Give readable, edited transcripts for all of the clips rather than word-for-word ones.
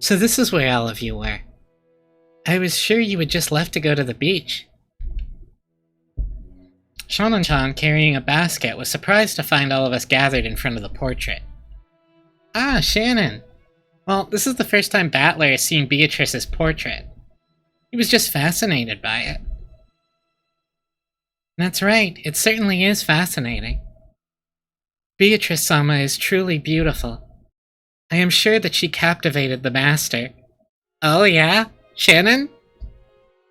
So this is where all of you were. I was sure you had just left to go to the beach. Shonen-chan, carrying a basket, was surprised to find all of us gathered in front of the portrait. Ah, Shannon! Well, this is the first time Battler has seen Beatrice's portrait. He was just fascinated by it. That's right, it certainly is fascinating. Beatrice-sama is truly beautiful. I am sure that she captivated the master. Oh yeah? Shannon?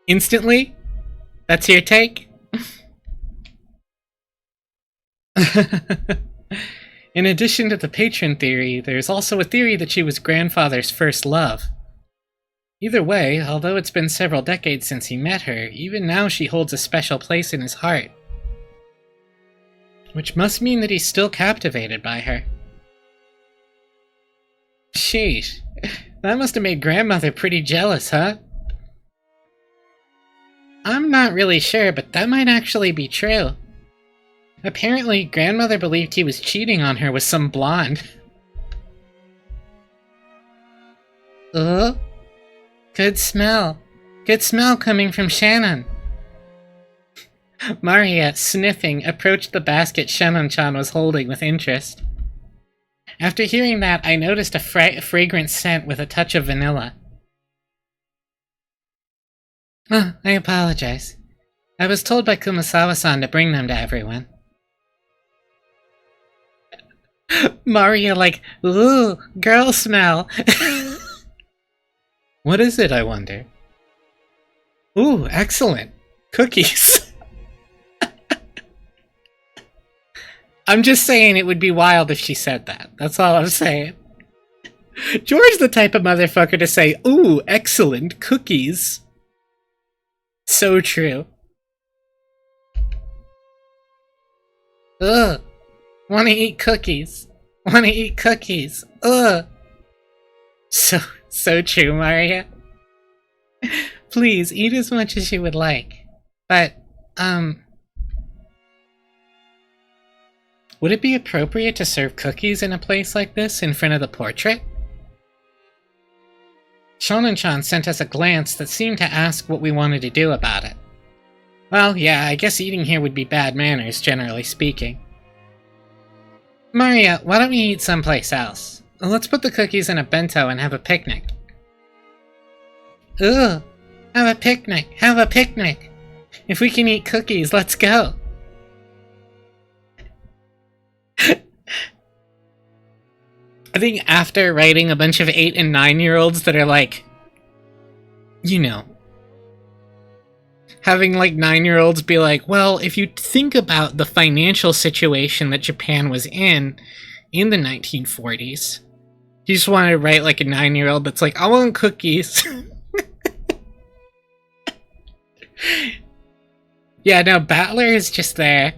Instantly? That's your take? In addition to the patron theory, there's also a theory that she was grandfather's first love. Either way, although it's been several decades since he met her, even now she holds a special place in his heart. Which must mean that he's still captivated by her. Sheesh, that must have made grandmother pretty jealous, huh? I'm not really sure, but that might actually be true. Apparently, grandmother believed he was cheating on her with some blonde. Ugh. Good smell. Good smell coming from Shannon. Maria, sniffing, approached the basket Shannon-chan was holding with interest. After hearing that, I noticed a fragrant scent with a touch of vanilla. Oh, I apologize. I was told by Kumasawa-san to bring them to everyone. Maria like, ooh, girl smell. What is it, I wonder? Ooh, excellent. Cookies. I'm just saying it would be wild if she said that. That's all I'm saying. George's the type of motherfucker to say, ooh, excellent cookies. So true. Ugh. Wanna eat cookies. Wanna eat cookies. Ugh. So true, Maria. Please, eat as much as you would like. But, would it be appropriate to serve cookies in a place like this, in front of the portrait? Shonen-chan sent us a glance that seemed to ask what we wanted to do about it. Well, yeah, I guess eating here would be bad manners, generally speaking. Maria, why don't we eat someplace else? Let's put the cookies in a bento and have a picnic. Ugh! Have a picnic! Have a picnic! If we can eat cookies, let's go! I think after writing a bunch of 8 and 9-year-olds that are like, you know, having like 9-year-olds be like, well, if you think about the financial situation that Japan was in the 1940s, you just want to write like a 9-year-old that's like, I want cookies. Yeah, no, Battler is just there.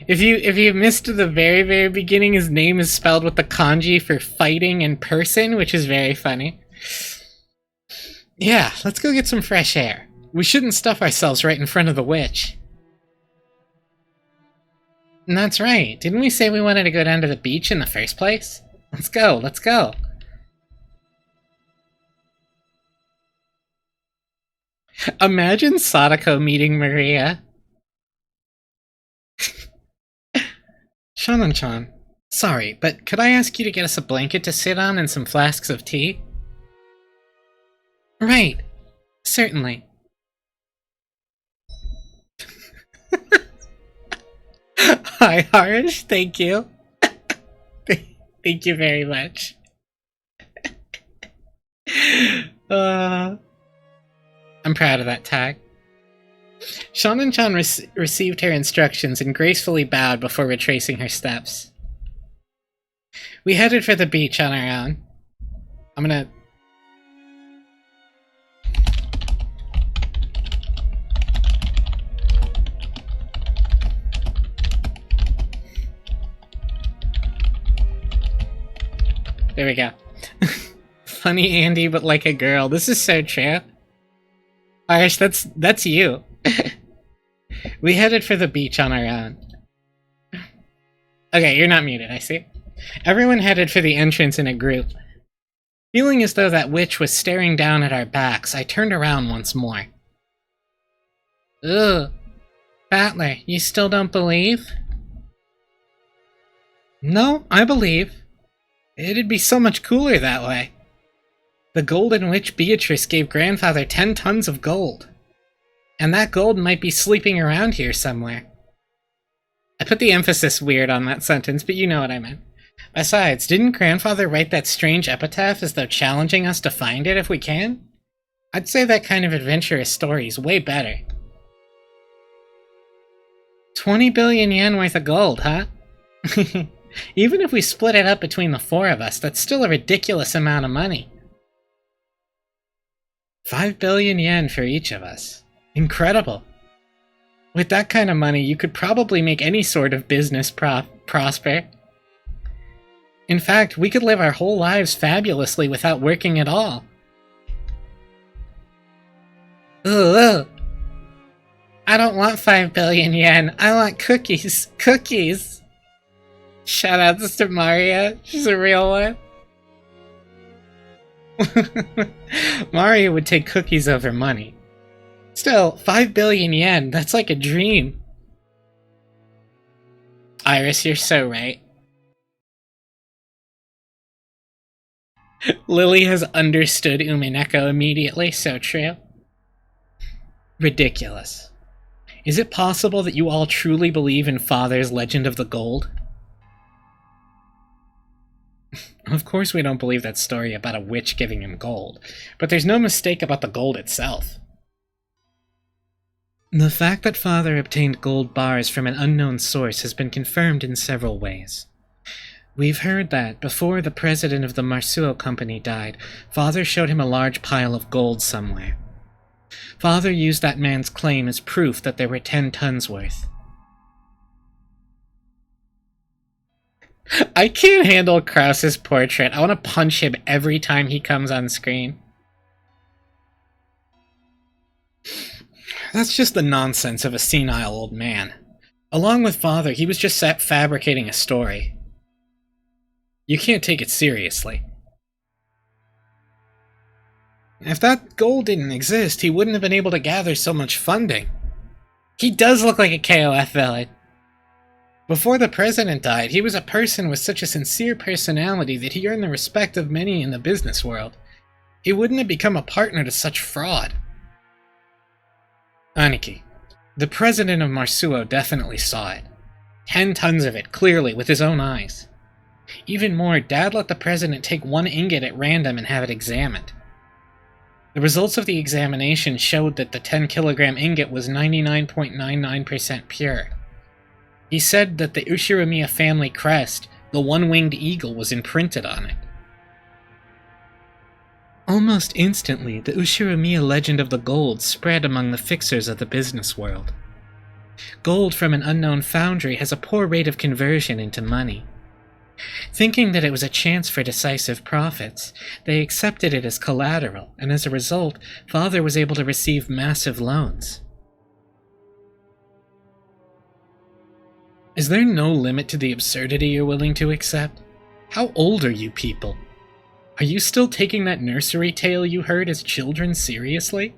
If you missed the very, very beginning, his name is spelled with the kanji for fighting and person, which is very funny. Yeah, let's go get some fresh air. We shouldn't stuff ourselves right in front of the witch. And that's right. Didn't we say we wanted to go down to the beach in the first place? Let's go, let's go. Imagine Sadako meeting Maria. Shonen-chan, sorry, but could I ask you to get us a blanket to sit on and some flasks of tea? Right. Certainly. Hi, Harish. Thank you. Thank you very much. I'm proud of that tag. Shonen-chan received her instructions and gracefully bowed before retracing her steps. We headed for the beach on our own. I'm gonna... There we go. Funny Andy, but like a girl. This is so true. Irish, that's you. We headed for the beach on our own. Okay, you're not muted, I see. Everyone headed for the entrance in a group. Feeling as though that witch was staring down at our backs, I turned around once more. Ugh. Battler, you still don't believe? No, I believe. It'd be so much cooler that way. The Golden Witch Beatrice gave Grandfather 10 tons of gold. And that gold might be sleeping around here somewhere. I put the emphasis weird on that sentence, but you know what I meant. Besides, didn't Grandfather write that strange epitaph as though challenging us to find it if we can? I'd say that kind of adventurous story is way better. 20 billion yen worth of gold, huh? Even if we split it up between the 4 of us, that's still a ridiculous amount of money. 5 billion yen for each of us. Incredible. With that kind of money, you could probably make any sort of business prosper. In fact, we could live our whole lives fabulously without working at all. Ugh. I don't want 5 billion yen. I want cookies. Cookies! Shout out to Maria. She's a real one. Mario would take cookies over money. Still, 5 billion yen, that's like a dream. Iris, you're so right. Lily has understood Umineko immediately, so true. Ridiculous. Is it possible that you all truly believe in Father's legend of the gold? Of course we don't believe that story about a witch giving him gold, but there's no mistake about the gold itself. The fact that Father obtained gold bars from an unknown source has been confirmed in several ways. We've heard that, before the president of the Marsuo Company died, Father showed him a large pile of gold somewhere. Father used that man's claim as proof that there were 10 tons worth. I can't handle Krause's portrait. I want to punch him every time he comes on screen. That's just the nonsense of a senile old man. Along with Father, he was just fabricating a story. You can't take it seriously. If that gold didn't exist, he wouldn't have been able to gather so much funding. He does look like a KOF villain. Before the president died, he was a person with such a sincere personality that he earned the respect of many in the business world. He wouldn't have become a partner to such fraud. Aniki, the president of Marsuo definitely saw it. 10 tons of it, clearly, with his own eyes. Even more, Dad let the president take 1 ingot at random and have it examined. The results of the examination showed that the 10-kilogram ingot was 99.99% pure. He said that the Ushiramiya family crest, the one-winged eagle, was imprinted on it. Almost instantly, the Ushiramiya legend of the gold spread among the fixers of the business world. Gold from an unknown foundry has a poor rate of conversion into money. Thinking that it was a chance for decisive profits, they accepted it as collateral, and as a result, Father was able to receive massive loans. Is there no limit to the absurdity you're willing to accept? How old are you people? Are you still taking that nursery tale you heard as children seriously?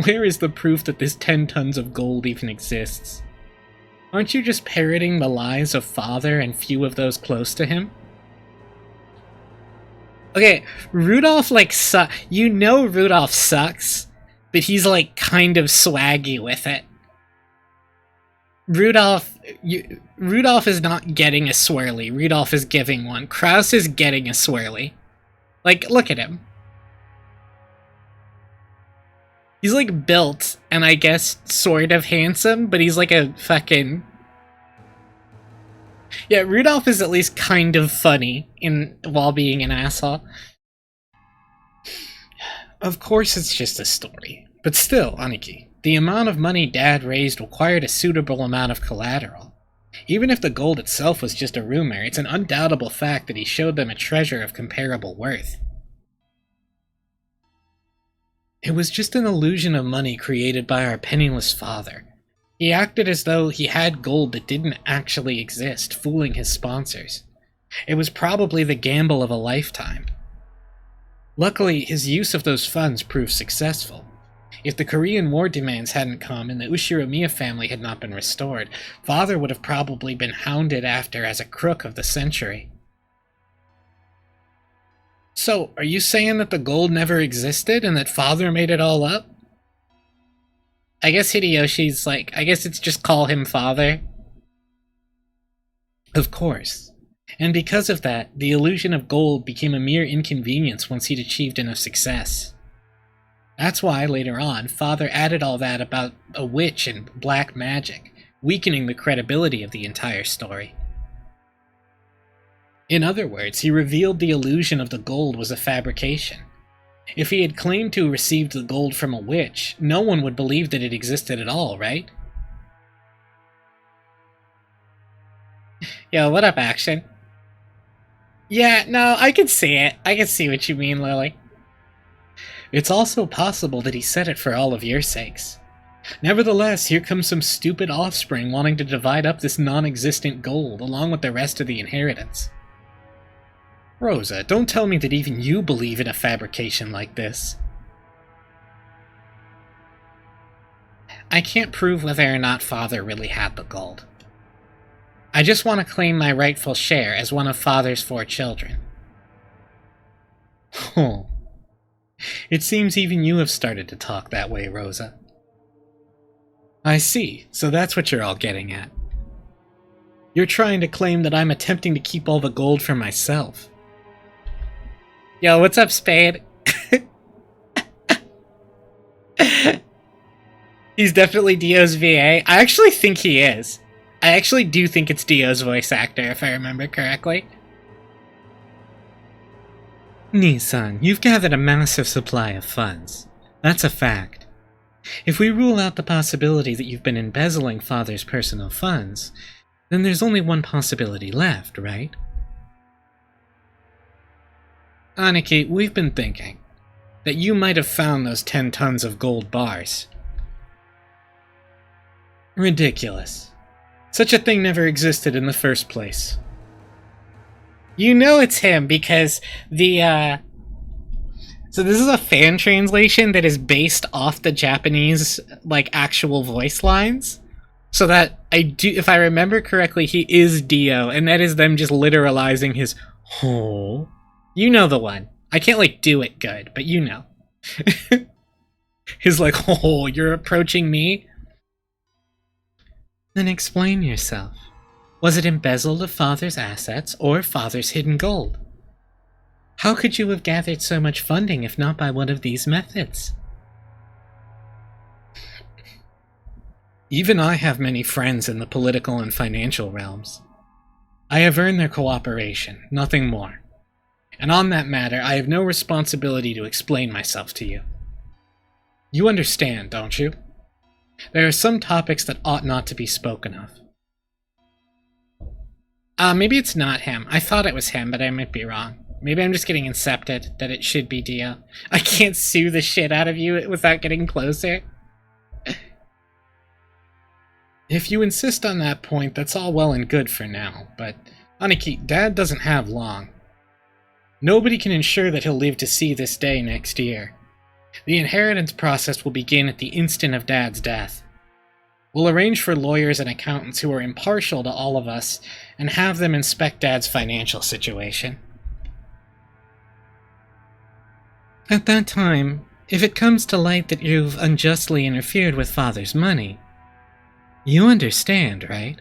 Where is the proof that this 10 tons of gold even exists? Aren't you just parroting the lies of Father and few of those close to him? Okay, Rudolph, you know Rudolph sucks, but he's, kind of swaggy with it. Rudolph is not getting a swirly. Rudolph is giving one. Krause is getting a swirly. Look at him. He's, built, and I guess sort of handsome, but he's a fucking... Yeah, Rudolph is at least kind of funny while being an asshole. Of course it's just a story. But still, Aniki, the amount of money Dad raised required a suitable amount of collateral. Even if the gold itself was just a rumor, it's an undoubtable fact that he showed them a treasure of comparable worth. It was just an illusion of money created by our penniless father. He acted as though he had gold that didn't actually exist, fooling his sponsors. It was probably the gamble of a lifetime. Luckily, his use of those funds proved successful. If the Korean War demands hadn't come and the Ushiromiya family had not been restored, Father would have probably been hounded after as a crook of the century. So, are you saying that the gold never existed and that Father made it all up? I guess Hideyoshi's like, I guess it's just call him Father. Of course. And because of that, the illusion of gold became a mere inconvenience once he'd achieved enough success. That's why, later on, Father added all that about a witch and black magic, weakening the credibility of the entire story. In other words, he revealed the illusion of the gold was a fabrication. If he had claimed to have received the gold from a witch, no one would believe that it existed at all, right? Yo, what up, Action? Yeah, no, I can see it. I can see what you mean, Lily. It's also possible that he said it for all of your sakes. Nevertheless, here comes some stupid offspring wanting to divide up this non-existent gold along with the rest of the inheritance. Rosa, don't tell me that even you believe in a fabrication like this. I can't prove whether or not Father really had the gold. I just want to claim my rightful share as one of Father's 4 children. Oh. It seems even you have started to talk that way, Rosa. I see, so that's what you're all getting at. You're trying to claim that I'm attempting to keep all the gold for myself. Yo, what's up, Spade? He's definitely Dio's VA. I actually think he is. I actually do think it's Dio's voice actor, if I remember correctly. Nissan, you've gathered a massive supply of funds. That's a fact. If we rule out the possibility that you've been embezzling Father's personal funds, then there's only one possibility left, right? Aniki, we've been thinking that you might have found those 10 tons of gold bars. Ridiculous. Such a thing never existed in the first place. You know it's him because the, So this is a fan translation that is based off the Japanese, like, actual voice lines. So that, if I remember correctly, he is Dio, and that is them just literalizing his "oh." You know the one. I can't, like, do it good, but you know. He's like, "Oh, you're approaching me?" Then explain yourself. Was it embezzled of Father's assets, or Father's hidden gold? How could you have gathered so much funding if not by one of these methods? Even I have many friends in the political and financial realms. I have earned their cooperation, nothing more. And on that matter, I have no responsibility to explain myself to you. You understand, don't you? There are some topics that ought not to be spoken of. Maybe it's not him. I thought it was him, but I might be wrong. Maybe I'm just getting incepted that it should be Dio. I can't sue the shit out of you without getting closer. If you insist on that point, that's all well and good for now, but Aniki, Dad doesn't have long. Nobody can ensure that he'll live to see this day next year. The inheritance process will begin at the instant of Dad's death. We'll arrange for lawyers and accountants who are impartial to all of us and have them inspect Dad's financial situation. At that time, if it comes to light that you've unjustly interfered with Father's money, you understand, right?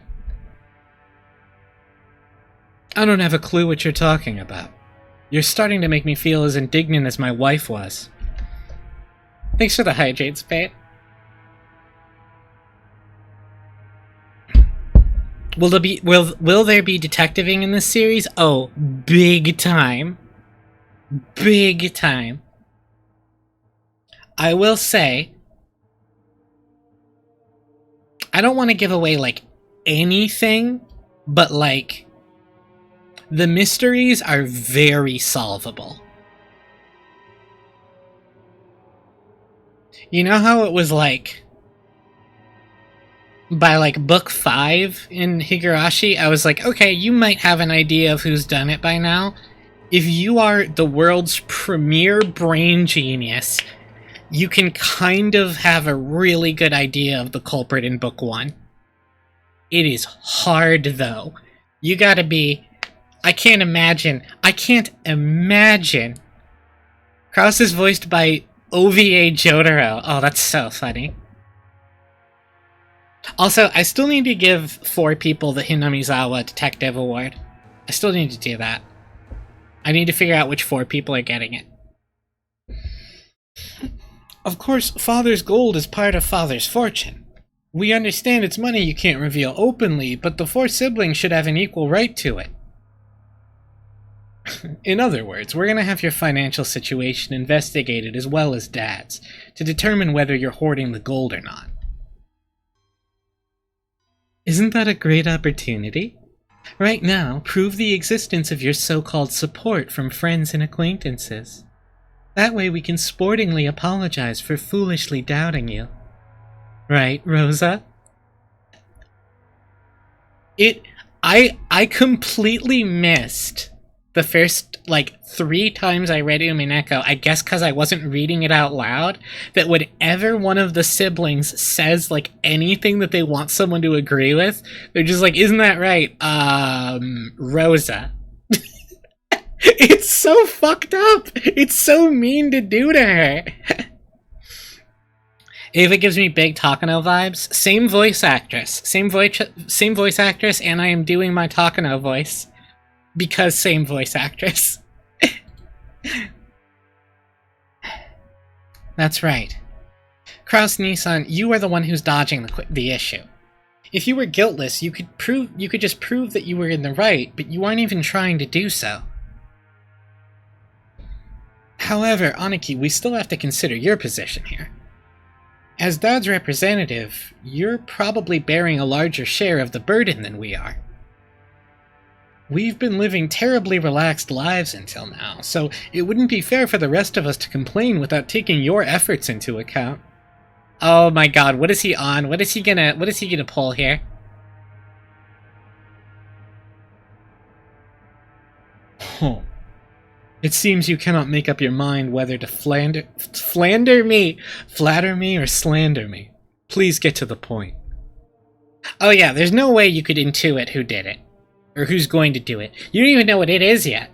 I don't have a clue what you're talking about. You're starting to make me feel as indignant as my wife was. Thanks for the hydrate, Spade. Will there be detectiving in this series? Oh, big time. Big time. I will say, I don't want to give away, like, anything, but, like, the mysteries are very solvable. You know how it was, like, by, like, book 5 in Higurashi, I was like, okay, you might have an idea of who's done it by now. if you are the world's premier brain genius, you can kind of have a really good idea of the culprit in book 1. It is hard, though. You gotta be... I can't imagine. Kraus is voiced by OVA Jotaro. Oh, that's so funny. Also, I still need to give 4 people the Hinamizawa Detective Award. I still need to do that. I need to figure out which 4 people are getting it. Of course, Father's gold is part of Father's fortune. We understand it's money you can't reveal openly, but the 4 siblings should have an equal right to it. In other words, we're going to have your financial situation investigated as well as Dad's, to determine whether you're hoarding the gold or not. Isn't that a great opportunity? Right now, prove the existence of your so-called support from friends and acquaintances. That way we can sportingly apologize for foolishly doubting you. Right, Rosa? I completely missed the first, 3 times I read Umineko, I guess because I wasn't reading it out loud, that whenever one of the siblings says, anything that they want someone to agree with, they're just like, isn't that right? Rosa. It's so fucked up! It's so mean to do to her! Ava gives me big Takano vibes. Same voice actress. Same voice actress, and I am doing my Takano voice. Because same voice actress. That's right. Kraus Nissan, you are the one who's dodging the issue. If you were guiltless, you could just prove that you were in the right, but you aren't even trying to do so. However, Aniki, we still have to consider your position here. As Dad's representative, you're probably bearing a larger share of the burden than we are. We've been living terribly relaxed lives until now, so it wouldn't be fair for the rest of us to complain without taking your efforts into account. Oh my god, what is he on? What is he gonna pull here? Huh. It seems you cannot make up your mind whether to flatter me, or slander me. Please get to the point. Oh yeah, there's no way you could intuit who did it. Or who's going to do it. You don't even know what it is yet.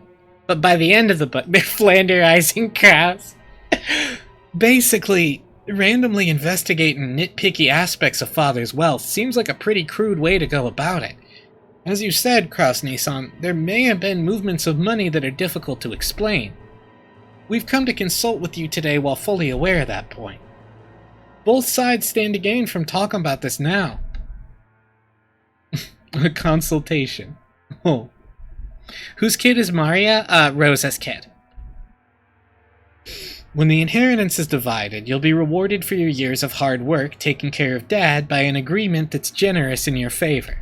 But by the end of the book, they're flanderizing Kraus. Basically, randomly investigating nitpicky aspects of Father's wealth seems like a pretty crude way to go about it. As you said, Kraus Nissan, there may have been movements of money that are difficult to explain. We've come to consult with you today while fully aware of that point. Both sides stand to gain from talking about this now. A consultation. Oh. Whose kid is Maria? Rosa's kid. When the inheritance is divided, you'll be rewarded for your years of hard work taking care of Dad by an agreement that's generous in your favor.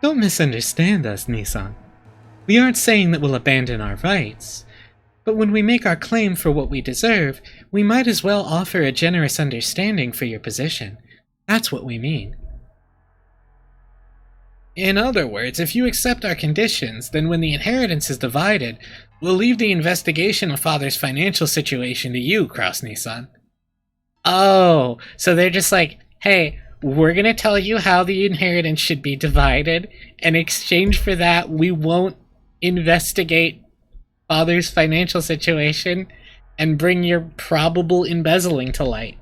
Don't misunderstand us, Nissan. We aren't saying that we'll abandon our rights. But when we make our claim for what we deserve, we might as well offer a generous understanding for your position. That's what we mean. In other words, if you accept our conditions, then when the inheritance is divided, we'll leave the investigation of Father's financial situation to you, Kraus Nissan. Oh, so they're just like, hey, we're gonna tell you how the inheritance should be divided. In exchange for that, we won't investigate Father's financial situation and bring your probable embezzling to light.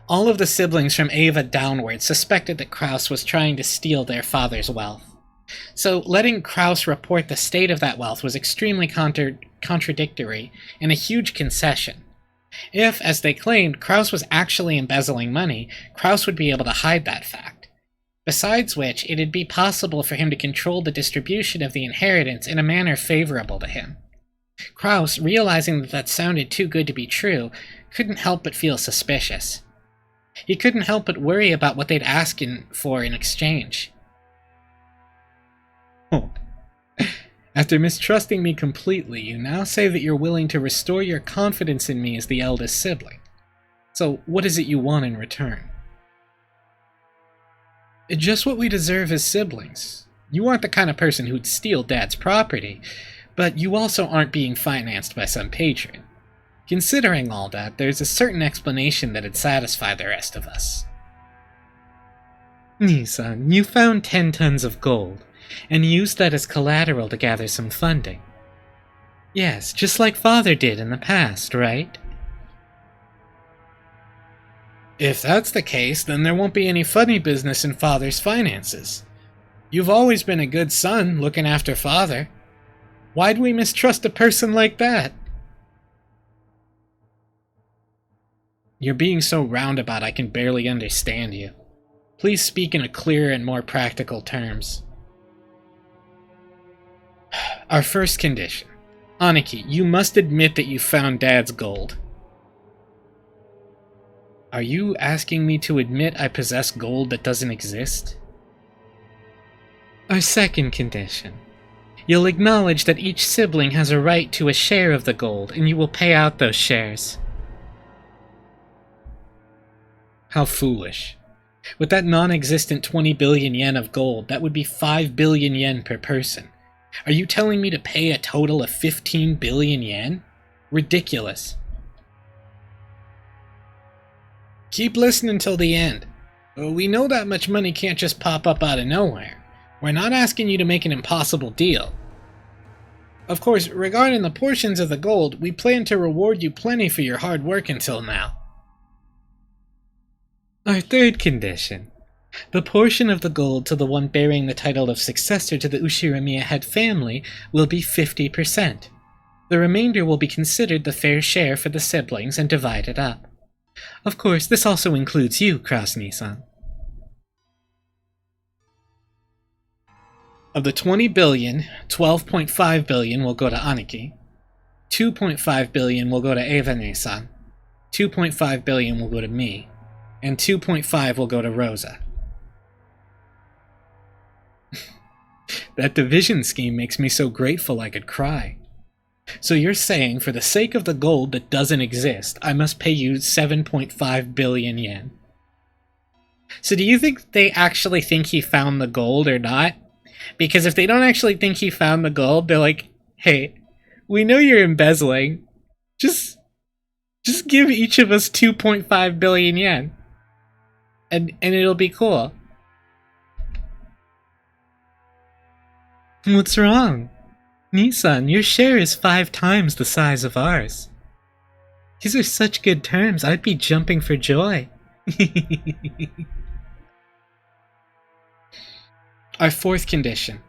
All of the siblings from Ava downward suspected that Kraus was trying to steal their father's wealth. So letting Kraus report the state of that wealth was extremely contradictory and a huge concession. If, as they claimed, Kraus was actually embezzling money, Kraus would be able to hide that fact. Besides which, it'd be possible for him to control the distribution of the inheritance in a manner favorable to him. Kraus, realizing that sounded too good to be true, couldn't help but feel suspicious. He couldn't help but worry about what they'd ask for in exchange. Oh. After mistrusting me completely, you now say that you're willing to restore your confidence in me as the eldest sibling. So, what is it you want in return? Just what we deserve as siblings. You aren't the kind of person who'd steal Dad's property, but you also aren't being financed by some patron. Considering all that, there's a certain explanation that'd satisfy the rest of us. Nissan, you found 10 tons of gold, and used that as collateral to gather some funding. Yes, just like Father did in the past, right? If that's the case, then there won't be any funny business in Father's finances. You've always been a good son, looking after Father. Why'd we mistrust a person like that? You're being so roundabout I can barely understand you. Please speak in a clearer and more practical terms. Our first condition. Aniki, you must admit that you found Dad's gold. Are you asking me to admit I possess gold that doesn't exist? Our second condition. You'll acknowledge that each sibling has a right to a share of the gold, and you will pay out those shares. How foolish. With that non-existent 20 billion yen of gold, that would be 5 billion yen per person. Are you telling me to pay a total of 15 billion yen? Ridiculous. Keep listening till the end. We know that much money can't just pop up out of nowhere. We're not asking you to make an impossible deal. Of course, regarding the portions of the gold, we plan to reward you plenty for your hard work until now. Our third condition. The portion of the gold to the one bearing the title of successor to the Ushiramiya head family will be 50%. The remainder will be considered the fair share for the siblings and divided up. Of course, this also includes you, Krasny-san. Of the 20 billion, 12.5 billion will go to Aniki, 2.5 billion will go to Eva-ne-san, 2.5 billion will go to me, and 2.5 will go to Rosa. That division scheme makes me so grateful I could cry. So you're saying, for the sake of the gold that doesn't exist, I must pay you 7.5 billion yen. So do you think they actually think he found the gold or not? Because if they don't actually think he found the gold, they're like, hey, we know you're embezzling. Just give each of us 2.5 billion yen. And it'll be cool. What's wrong? Nissan, your share is 5 times the size of ours. These are such good terms, I'd be jumping for joy. Our fourth condition.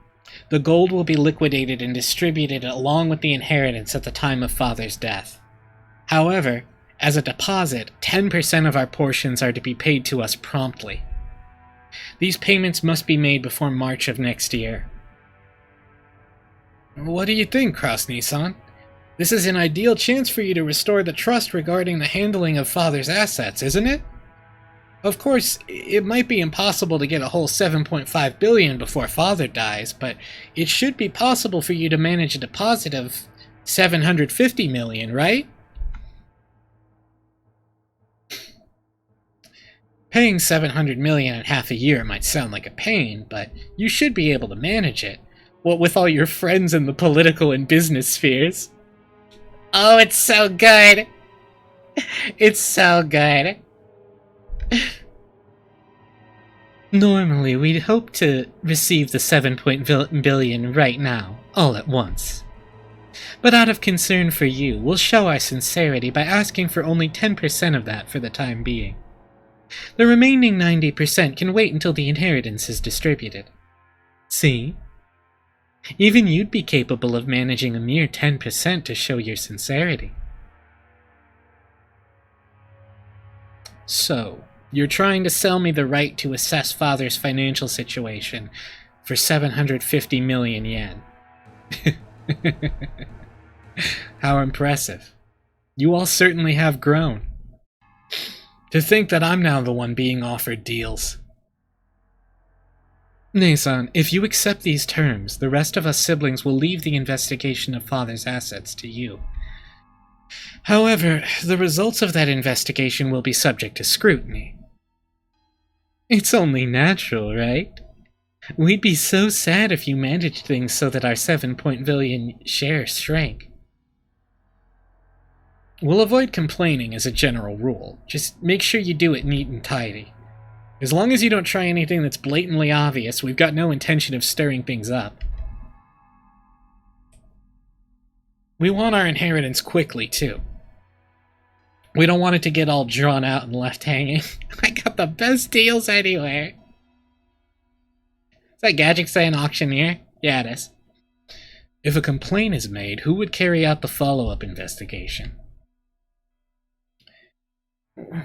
The gold will be liquidated and distributed along with the inheritance at the time of Father's death. However, as a deposit, 10% of our portions are to be paid to us promptly. These payments must be made before March of next year. What do you think, Krasny-san? This is an ideal chance for you to restore the trust regarding the handling of Father's assets, isn't it? Of course, it might be impossible to get a whole 7.5 billion before Father dies, but it should be possible for you to manage a deposit of 750 million, right? Paying 700 million in half a year might sound like a pain, but you should be able to manage it. What with all your friends in the political and business spheres. Oh, it's so good! It's so good. Normally, we'd hope to receive the 7 billion right now, all at once. But out of concern for you, we'll show our sincerity by asking for only 10% of that for the time being. The remaining 90% can wait until the inheritance is distributed. See? Even you'd be capable of managing a mere 10% to show your sincerity. So, you're trying to sell me the right to assess Father's financial situation for 750 million yen. How impressive. You all certainly have grown. To think that I'm now the one being offered deals. Nei-san, if you accept these terms, the rest of us siblings will leave the investigation of Father's assets to you. However, the results of that investigation will be subject to scrutiny. It's only natural, right? We'd be so sad if you managed things so that our 7-point-billion share shrank. We'll avoid complaining as a general rule. Just make sure you do it neat and tidy. As long as you don't try anything that's blatantly obvious, we've got no intention of stirring things up. We want our inheritance quickly, too. We don't want it to get all drawn out and left hanging. I got the best deals anywhere. Is that Gadget saying auctioneer? Yeah, it is. If a complaint is made, who would carry out the follow-up investigation?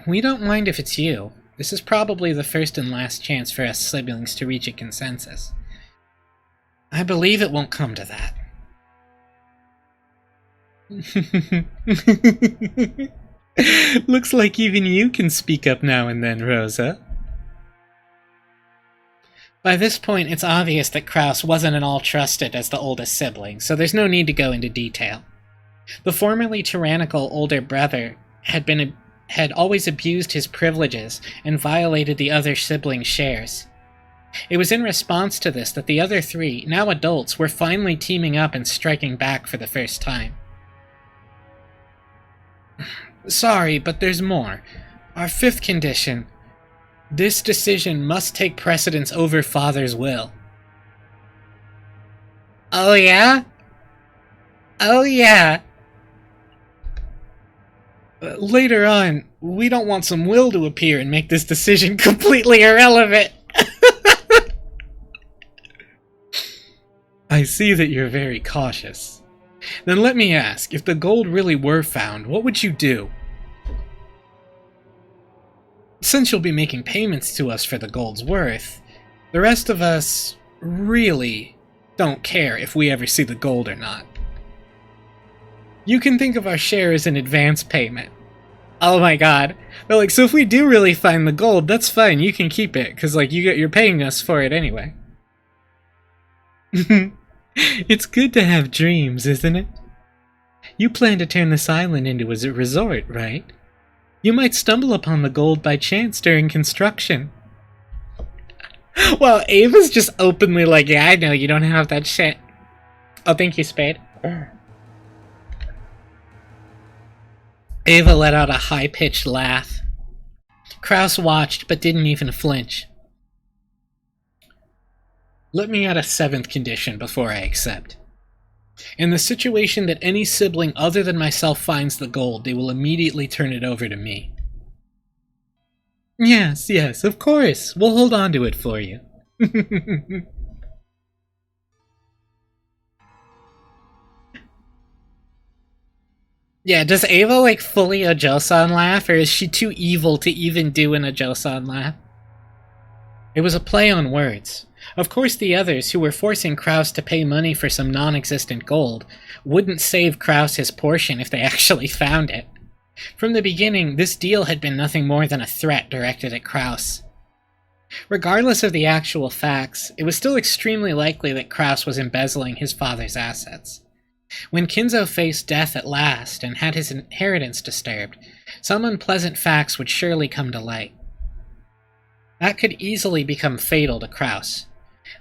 We don't mind if it's you. This is probably the first and last chance for us siblings to reach a consensus. I believe it won't come to that. Looks like even you can speak up now and then, Rosa. By this point, it's obvious that Kraus wasn't at all trusted as the oldest sibling, so there's no need to go into detail. The formerly tyrannical older brother had always abused his privileges and violated the other siblings' shares. It was in response to this that the other three, now adults, were finally teaming up and striking back for the first time. Sorry, but there's more. Our fifth condition. This decision must take precedence over Father's will. Oh yeah? Oh yeah. Later on, we don't want some will to appear and make this decision completely irrelevant. I see that you're very cautious. Then let me ask, if the gold really were found, what would you do? Since you'll be making payments to us for the gold's worth, the rest of us really don't care if we ever see the gold or not. You can think of our share as an advance payment. Oh my god. They're like, so if we do really find the gold, that's fine, you can keep it, because like you're paying us for it anyway. It's good to have dreams, isn't it? You plan to turn this island into a resort, right? You might stumble upon the gold by chance during construction. Well, Ava's just openly like, yeah, I know you don't have that shit. Oh, thank you, Spade. Ava let out a high-pitched laugh. Kraus watched, but didn't even flinch. Let me add a seventh condition before I accept. In the situation that any sibling other than myself finds the gold, they will immediately turn it over to me. Yes, of course. We'll hold on to it for you. Yeah, does Ava like fully a Joseon laugh, or is she too evil to even do an Joseon laugh? It was a play on words. Of course the others, who were forcing Kraus to pay money for some non-existent gold, wouldn't save Kraus his portion if they actually found it. From the beginning, this deal had been nothing more than a threat directed at Kraus. Regardless of the actual facts, it was still extremely likely that Kraus was embezzling his father's assets. When Kinzo faced death at last and had his inheritance disturbed, some unpleasant facts would surely come to light. That could easily become fatal to Kraus.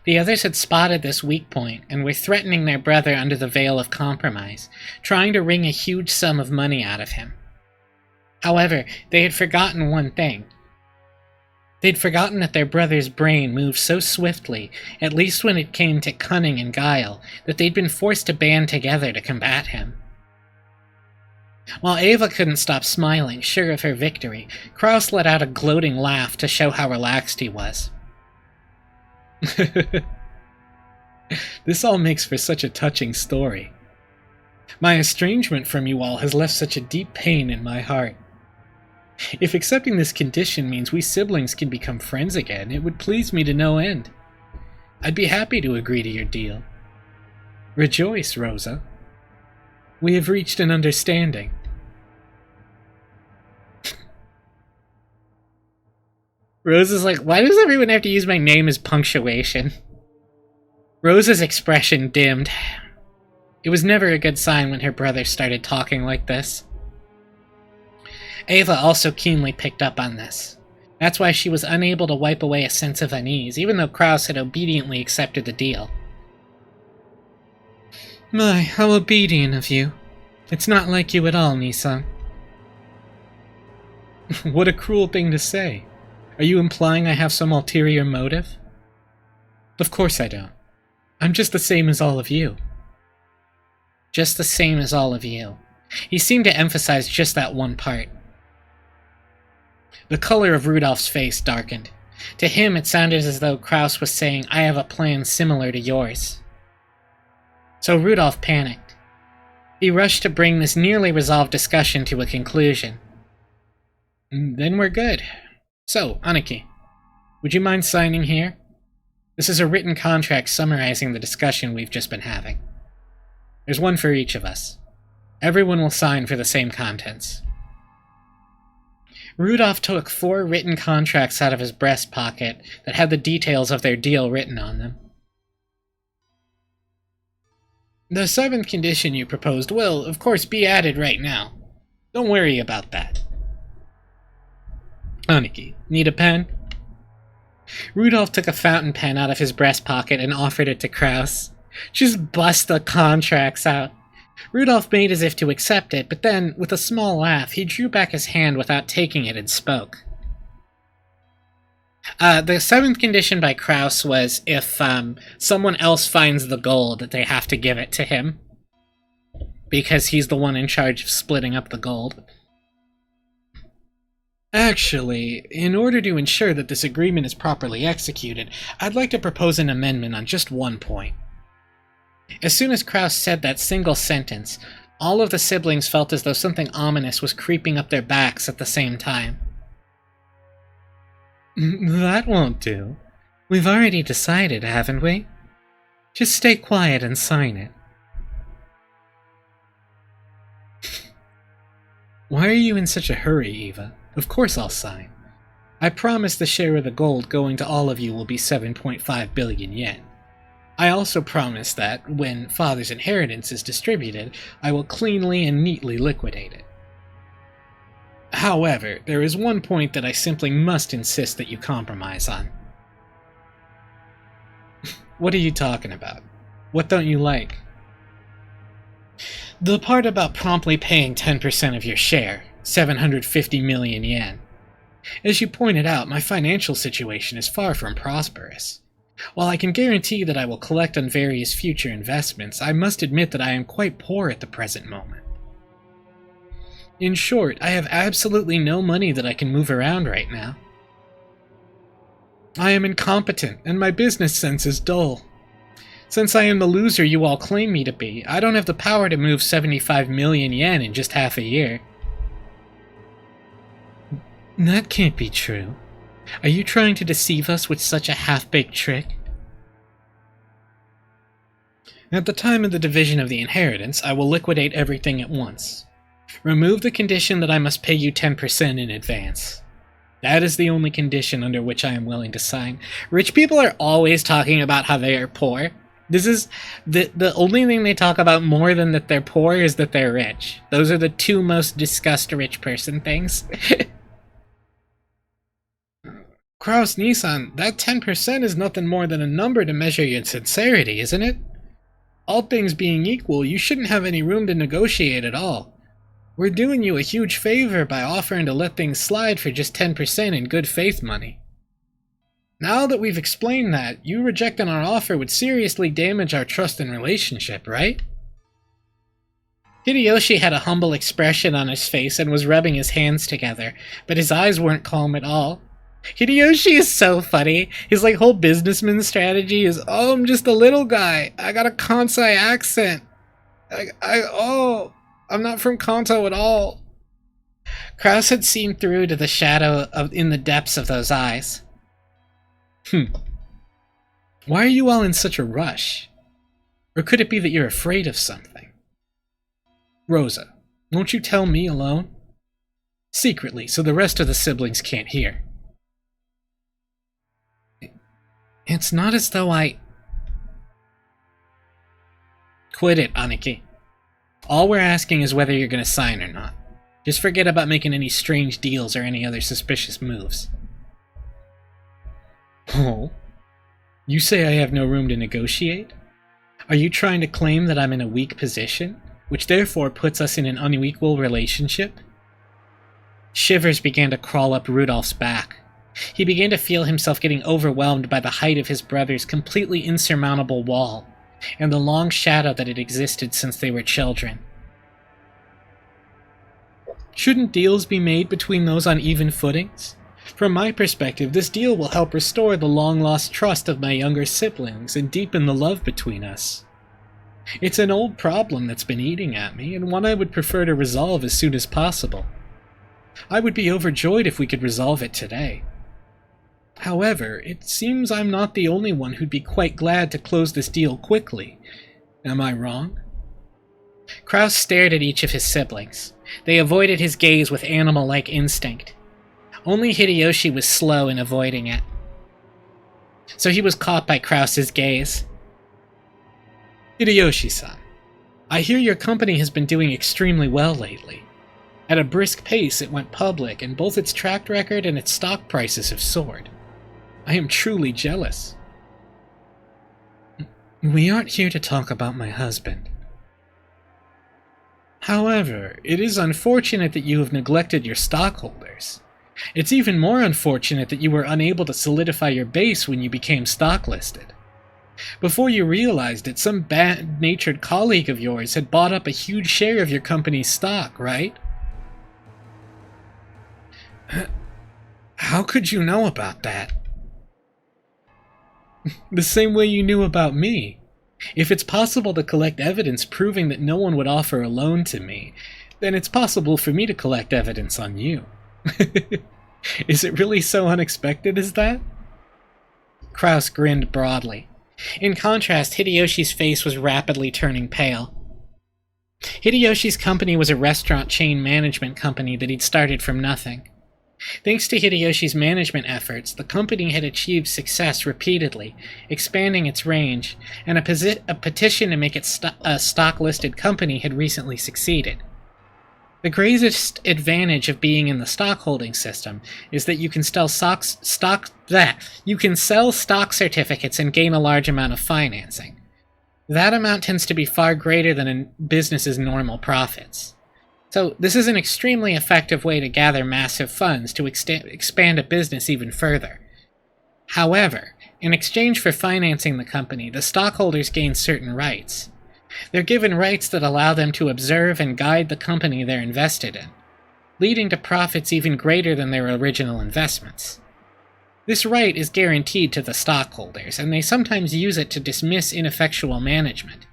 The others had spotted this weak point and were threatening their brother under the veil of compromise, trying to wring a huge sum of money out of him. However, they had forgotten one thing. They'd forgotten that their brother's brain moved so swiftly, at least when it came to cunning and guile, that they'd been forced to band together to combat him. While Ava couldn't stop smiling, sure of her victory, Kraus let out a gloating laugh to show how relaxed he was. This all makes for such a touching story. My estrangement from you all has left such a deep pain in my heart. If accepting this condition means we siblings can become friends again, it would please me to no end. I'd be happy to agree to your deal. Rejoice, Rosa. We have reached an understanding. Rosa's like, why does everyone have to use my name as punctuation? Rosa's expression dimmed. It was never a good sign when her brother started talking like this. Ava also keenly picked up on this. That's why she was unable to wipe away a sense of unease, even though Kraus had obediently accepted the deal. My, how obedient of you. It's not like you at all, Nissan. What a cruel thing to say. Are you implying I have some ulterior motive? Of course I don't. I'm just the same as all of you. Just the same as all of you. He seemed to emphasize just that one part. The color of Rudolph's face darkened. To him, it sounded as though Kraus was saying, I have a plan similar to yours. So Rudolph panicked. He rushed to bring this nearly resolved discussion to a conclusion. Then we're good. So, Aniki, would you mind signing here? This is a written contract summarizing the discussion we've just been having. There's one for each of us. Everyone will sign for the same contents. Rudolph took 4 written contracts out of his breast pocket that had the details of their deal written on them. The 7th condition you proposed will, of course, be added right now. Don't worry about that. Aniki, need a pen? Rudolph took a fountain pen out of his breast pocket and offered it to Kraus. Just bust the contracts out. Rudolph made as if to accept it, but then, with a small laugh, he drew back his hand without taking it and spoke. The 7th condition by Kraus was if someone else finds the gold, that they have to give it to him. Because he's the one in charge of splitting up the gold. Actually, in order to ensure that this agreement is properly executed, I'd like to propose an amendment on just one point. As soon as Kraus said that single sentence, all of the siblings felt as though something ominous was creeping up their backs at the same time. That won't do. We've already decided, haven't we? Just stay quiet and sign it. Why are you in such a hurry, Eva? Of course I'll sign. I promise the share of the gold going to all of you will be 7.5 billion yen. I also promise that, when Father's inheritance is distributed, I will cleanly and neatly liquidate it. However, there is one point that I simply must insist that you compromise on. What are you talking about? What don't you like? The part about promptly paying 10% of your share, 750 million yen. As you pointed out, my financial situation is far from prosperous. While I can guarantee that I will collect on various future investments, I must admit that I am quite poor at the present moment. In short, I have absolutely no money that I can move around right now. I am incompetent, and my business sense is dull. Since I am the loser you all claim me to be, I don't have the power to move 75 million yen in just half a year. That can't be true. Are you trying to deceive us with such a half-baked trick? At the time of the division of the inheritance, I will liquidate everything at once. Remove the condition that I must pay you 10% in advance. That is the only condition under which I am willing to sign. Rich people are always talking about how they are poor. This is the only thing they talk about more than that they're poor is that they're rich. Those are the 2 most discussed rich person things. Kraus Nissan, that 10% is nothing more than a number to measure your sincerity, isn't it? All things being equal, you shouldn't have any room to negotiate at all. We're doing you a huge favor by offering to let things slide for just 10% in good faith money. Now that we've explained that, you rejecting our offer would seriously damage our trust and relationship, right? Hideyoshi had a humble expression on his face and was rubbing his hands together, but his eyes weren't calm at all. Hideyoshi is so funny. His whole businessman strategy is, oh, I'm just a little guy. I got a Kansai accent. I'm not from Kanto at all. Kraus had seen through to the shadow in the depths of those eyes. Why are you all in such a rush? Or could it be that you're afraid of something? Rosa, won't you tell me alone? Secretly, so the rest of the siblings can't hear. It's not as though I... Quit it, Aniki. All we're asking is whether you're going to sign or not. Just forget about making any strange deals or any other suspicious moves. Oh? You say I have no room to negotiate? Are you trying to claim that I'm in a weak position, which therefore puts us in an unequal relationship? Shivers began to crawl up Rudolph's back. He began to feel himself getting overwhelmed by the height of his brother's completely insurmountable wall, and the long shadow that had existed since they were children. Shouldn't deals be made between those on even footings? From my perspective, this deal will help restore the long-lost trust of my younger siblings and deepen the love between us. It's an old problem that's been eating at me, and one I would prefer to resolve as soon as possible. I would be overjoyed if we could resolve it today. However, it seems I'm not the only one who'd be quite glad to close this deal quickly. Am I wrong? Kraus stared at each of his siblings. They avoided his gaze with animal-like instinct. Only Hideyoshi was slow in avoiding it. So he was caught by Kraus's gaze. Hideyoshi-san, I hear your company has been doing extremely well lately. At a brisk pace, it went public, and both its track record and its stock prices have soared. I am truly jealous. We aren't here to talk about my husband. However, it is unfortunate that you have neglected your stockholders. It's even more unfortunate that you were unable to solidify your base when you became stock-listed. Before you realized it, some bad-natured colleague of yours had bought up a huge share of your company's stock, right? How could you know about that? The same way you knew about me. If it's possible to collect evidence proving that no one would offer a loan to me, then it's possible for me to collect evidence on you. Is it really so unexpected as that? Kraus grinned broadly. In contrast, Hideyoshi's face was rapidly turning pale. Hideyoshi's company was a restaurant chain management company that he'd started from nothing. Thanks to Hideyoshi's management efforts, the company had achieved success repeatedly, expanding its range, and a petition to make it a stock-listed company had recently succeeded. The greatest advantage of being in the stockholding system is that you can sell stock certificates and gain a large amount of financing. That amount tends to be far greater than a business's normal profits. So this is an extremely effective way to gather massive funds to expand a business even further. However, in exchange for financing the company, the stockholders gain certain rights. They're given rights that allow them to observe and guide the company they're invested in, leading to profits even greater than their original investments. This right is guaranteed to the stockholders, and they sometimes use it to dismiss ineffectual management.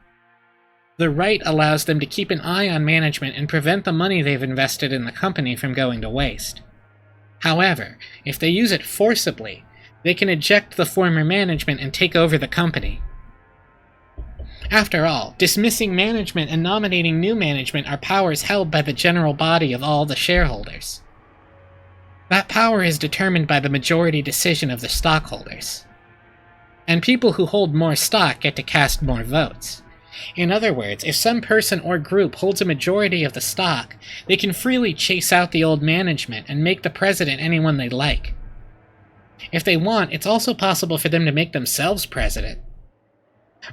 The right allows them to keep an eye on management and prevent the money they've invested in the company from going to waste. However, if they use it forcibly, they can eject the former management and take over the company. After all, dismissing management and nominating new management are powers held by the general body of all the shareholders. That power is determined by the majority decision of the stockholders. And people who hold more stock get to cast more votes. In other words, if some person or group holds a majority of the stock, they can freely chase out the old management and make the president anyone they like. If they want, it's also possible for them to make themselves president.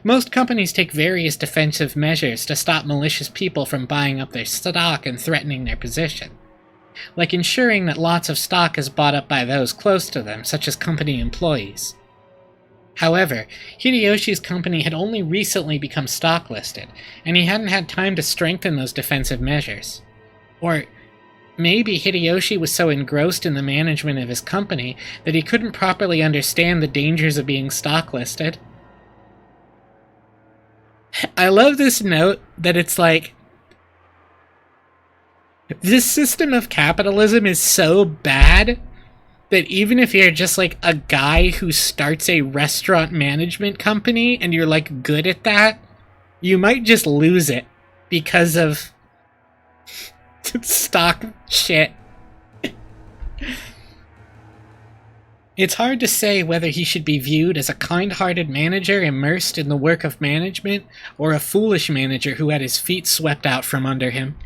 Most companies take various defensive measures to stop malicious people from buying up their stock and threatening their position, like ensuring that lots of stock is bought up by those close to them, such as company employees. However, Hideyoshi's company had only recently become stock-listed, and he hadn't had time to strengthen those defensive measures. Or maybe Hideyoshi was so engrossed in the management of his company that he couldn't properly understand the dangers of being stock-listed. I love this note that it's like, this system of capitalism is so bad that even if you're just like a guy who starts a restaurant management company and you're like good at that, you might just lose it because of stock shit. It's hard to say whether he should be viewed as a kind-hearted manager immersed in the work of management or a foolish manager who had his feet swept out from under him.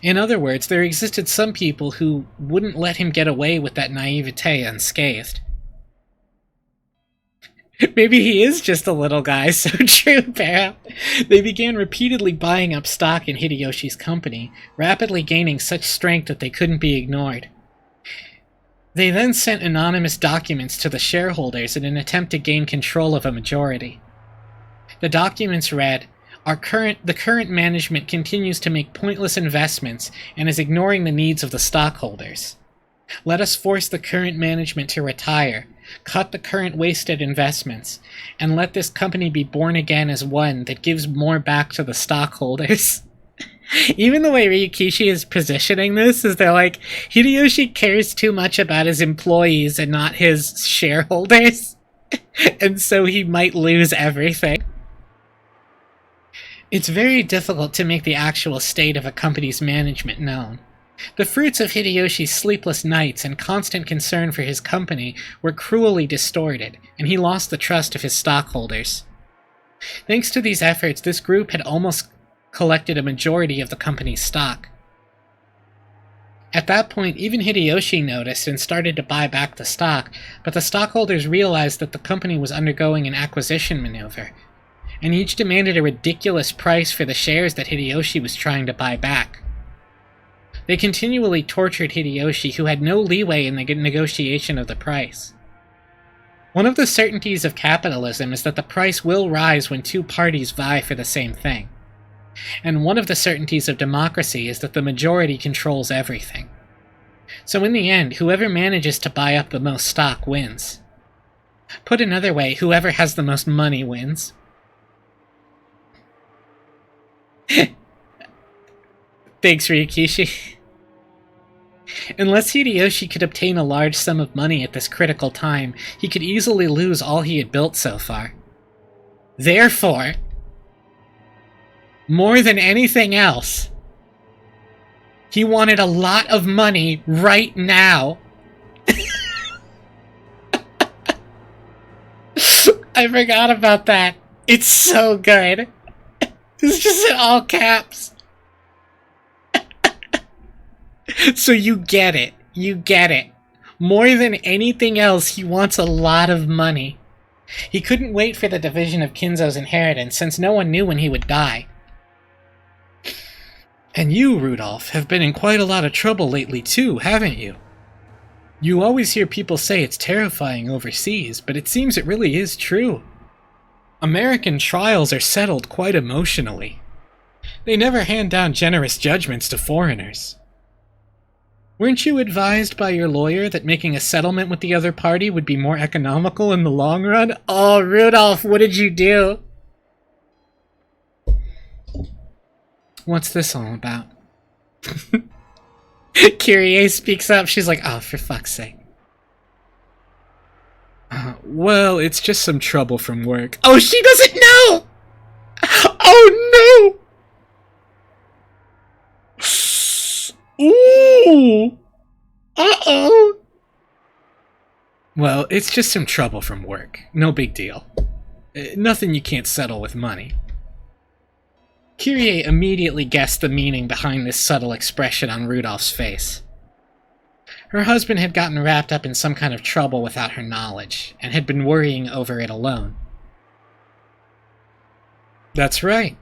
In other words, there existed some people who wouldn't let him get away with that naivete unscathed. Maybe he is just a little guy, so true, Para. They began repeatedly buying up stock in Hideyoshi's company, rapidly gaining such strength that they couldn't be ignored. They then sent anonymous documents to the shareholders in an attempt to gain control of a majority. The documents read, the current management continues to make pointless investments and is ignoring the needs of the stockholders. Let us force the current management to retire, cut the current wasted investments, and let this company be born again as one that gives more back to the stockholders. Even the way Ryukishi is positioning this is they're like, Hideyoshi cares too much about his employees and not his shareholders, and so he might lose everything. It's very difficult to make the actual state of a company's management known. The fruits of Hideyoshi's sleepless nights and constant concern for his company were cruelly distorted, and he lost the trust of his stockholders. Thanks to these efforts, this group had almost collected a majority of the company's stock. At that point, even Hideyoshi noticed and started to buy back the stock, but the stockholders realized that the company was undergoing an acquisition maneuver, and each demanded a ridiculous price for the shares that Hideyoshi was trying to buy back. They continually tortured Hideyoshi, who had no leeway in the negotiation of the price. One of the certainties of capitalism is that the price will rise when two parties vie for the same thing. And one of the certainties of democracy is that the majority controls everything. So in the end, whoever manages to buy up the most stock wins. Put another way, whoever has the most money wins. Thanks, Ryukishi. Unless Hideyoshi could obtain a large sum of money at this critical time, he could easily lose all he had built so far. Therefore, more than anything else, he wanted a lot of money right now. I forgot about that. It's so good. It's just in all caps. So you get it. You get it. More than anything else, he wants a lot of money. He couldn't wait for the division of Kinzo's inheritance, since no one knew when he would die. And you, Rudolph, have been in quite a lot of trouble lately too, haven't you? You always hear people say it's terrifying overseas, but it seems it really is true. American trials are settled quite emotionally. They never hand down generous judgments to foreigners. Weren't you advised by your lawyer that making a settlement with the other party would be more economical in the long run? Oh, Rudolph, what did you do? What's this all about? Kyrie speaks up. She's like, oh, for fuck's sake. Well, it's just some trouble from work. Oh, she doesn't know! Oh, no! Ooh! Uh-oh! Well, it's just some trouble from work. No big deal. Nothing you can't settle with money. Kyrie immediately guessed the meaning behind this subtle expression on Rudolph's face. Her husband had gotten wrapped up in some kind of trouble without her knowledge, and had been worrying over it alone. That's right.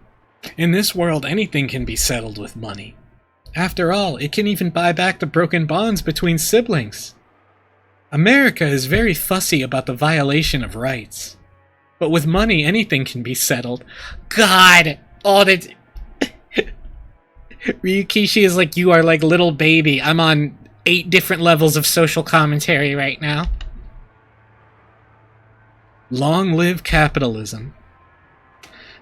In this world, anything can be settled with money. After all, it can even buy back the broken bonds between siblings. America is very fussy about the violation of rights. But with money, anything can be settled. God! Oh, that... Ryukishi is like, you are like little baby. I'm on 8 different levels of social commentary right now. Long live capitalism.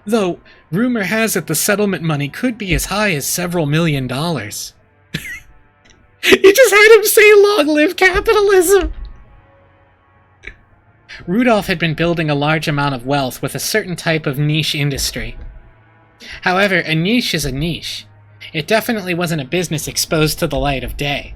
Though, rumor has it the settlement money could be as high as several $1 million. You just had him say long live capitalism! Rudolph had been building a large amount of wealth with a certain type of niche industry. However, a niche is a niche. It definitely wasn't a business exposed to the light of day.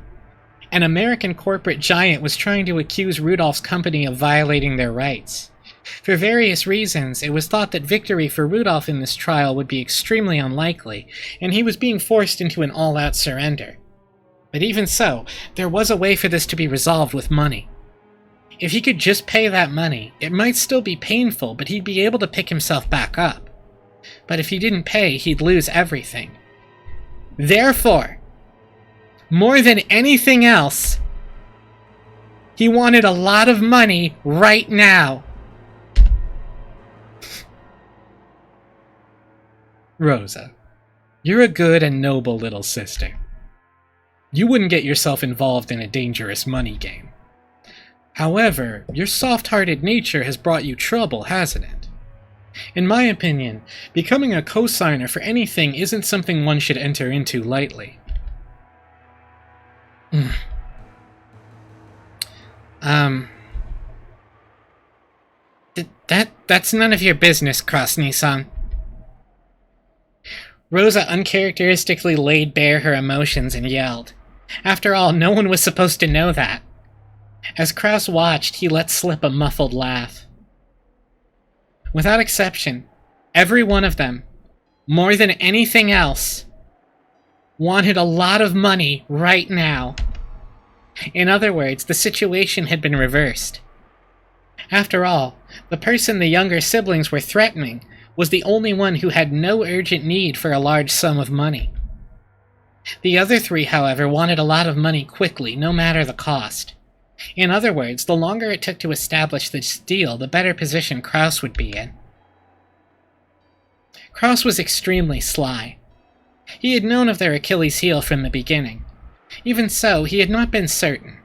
An American corporate giant was trying to accuse Rudolph's company of violating their rights. For various reasons, it was thought that victory for Rudolph in this trial would be extremely unlikely, and he was being forced into an all-out surrender. But even so, there was a way for this to be resolved with money. If he could just pay that money, it might still be painful, but he'd be able to pick himself back up. But if he didn't pay, he'd lose everything. Therefore, more than anything else, he wanted a lot of money right now. Rosa, you're a good and noble little sister. You wouldn't get yourself involved in a dangerous money game. However, your soft-hearted nature has brought you trouble, hasn't it? In my opinion, becoming a co-signer for anything isn't something one should enter into lightly. That's none of your business, Krasny-san. Rosa uncharacteristically laid bare her emotions and yelled. After all, no one was supposed to know that. As Kraus watched, he let slip a muffled laugh. Without exception, every one of them, more than anything else, wanted a lot of money right now. In other words, the situation had been reversed. After all, the person the younger siblings were threatening was the only one who had no urgent need for a large sum of money. The other three, however, wanted a lot of money quickly, no matter the cost. In other words, the longer it took to establish this deal, the better position Kraus would be in. Kraus was extremely sly. He had known of their Achilles' heel from the beginning. Even so, he had not been certain.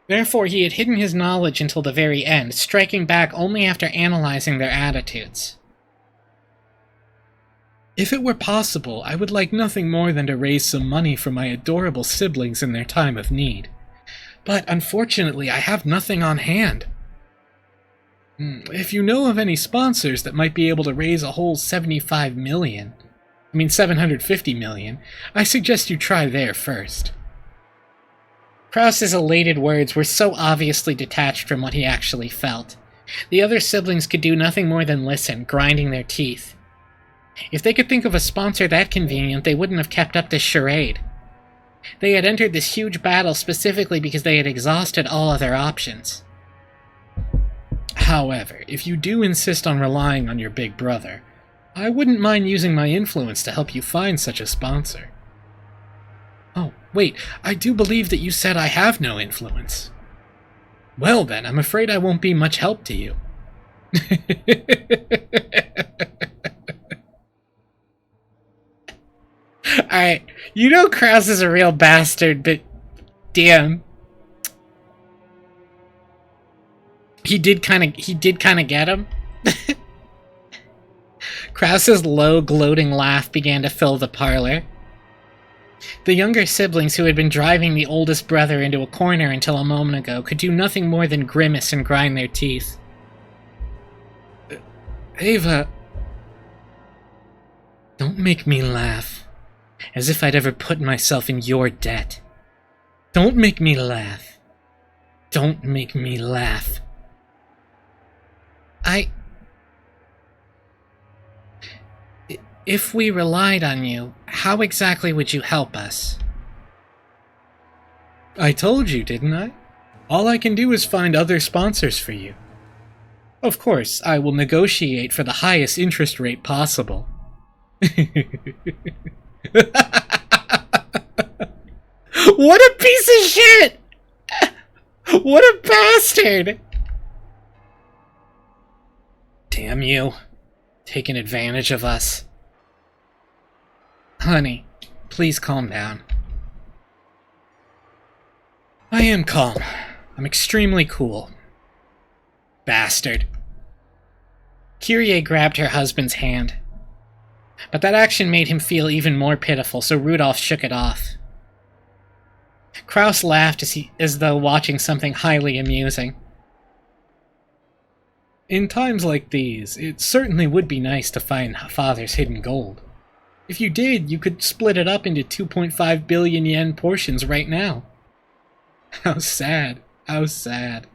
Therefore, he had hidden his knowledge until the very end, striking back only after analyzing their attitudes. If it were possible, I would like nothing more than to raise some money for my adorable siblings in their time of need. But unfortunately, I have nothing on hand. If you know of any sponsors that might be able to raise a whole 750 million, I suggest you try there first. Kraus's elated words were so obviously detached from what he actually felt. The other siblings could do nothing more than listen, grinding their teeth. If they could think of a sponsor that convenient, they wouldn't have kept up this charade. They had entered this huge battle specifically because they had exhausted all other options. However, if you do insist on relying on your big brother, I wouldn't mind using my influence to help you find such a sponsor. Oh, wait, I do believe that you said I have no influence. Well then, I'm afraid I won't be much help to you. Alright, you know Kraus is a real bastard, but damn. He did kind of get him. Kraus's low, gloating laugh began to fill the parlor. The younger siblings who had been driving the oldest brother into a corner until a moment ago could do nothing more than grimace and grind their teeth. Ava, don't make me laugh. As if I'd ever put myself in your debt. Don't make me laugh. Don't make me laugh. If we relied on you, how exactly would you help us? I told you, didn't I? All I can do is find other sponsors for you. Of course, I will negotiate for the highest interest rate possible. What a piece of shit! What a bastard! Damn you. Taking advantage of us. Honey, please calm down. I am calm. I'm extremely cool. Bastard. Kyrie grabbed her husband's hand. But that action made him feel even more pitiful, so Rudolph shook it off. Kraus laughed as though watching something highly amusing. In times like these, it certainly would be nice to find Father's hidden gold. If you did, you could split it up into 2.5 billion yen portions right now. How sad. How sad.